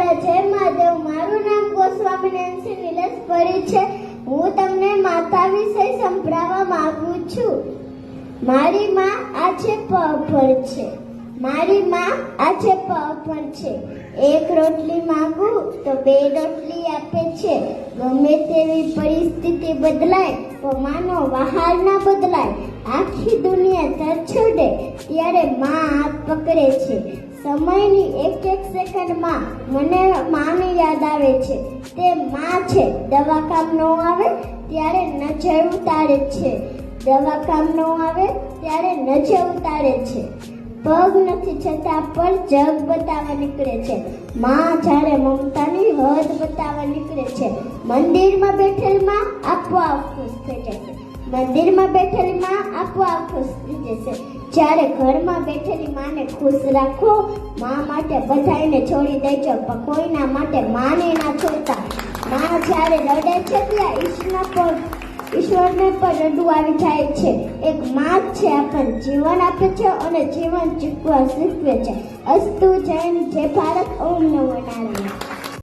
દાદા જય મહાદેવ. મારું નામ ગોસ્વામી નેન્સી નિલેશ પરી છે. હું તમને માતા વિશે સંભળાવવા માંગુ છું. મારી માં આજે પગભર છે. મારી માં આજે પગભર છે. એક રોટલી માંગુ તો બે રોટલી આપે છે. ગમે તેવી પરિસ્થિતિ બદલાય તો માનો વહાર ના બદલાય. આખી દુનિયા તરછોડે ત્યારે માં હાથ પકડે છે. સમયની એક એક સેકન્ડમાં મને માની યાદ આવે છે. તે માં છે. દવા કામ ન આવે ત્યારે નજર ઉતારે છે. દવા કામ ન આવે ત્યારે નજર ઉતારે છે. પગ નથી છતાં પણ જગ બતાવવા નીકળે છે. માં જ્યારે મમતાની હદ બતાવવા નીકળે છે. મંદિરમાં બેઠેલ માં આપોઆપ ખુશ થઈ જશે. મંદિરમાં બેઠેલી માં આપોઆપ ખુશ થઈ જશે. જ્યારે ઘરમાં બેઠેલી માને ખુશ રાખો. માં માટે બધાને છોડી દેજો પણ કોઈના માટે માને ના છોડતા. માં જ્યારે રડે છે ત્યાં ઈશ્વરને પણ રડવું આવી જાય છે. એક માં જ છે આપણને જીવન આપે છે અને જીવન જીવવા શીખવે છે. અસ્તુ જય ભારત. ઓમ નમો નારાયણ.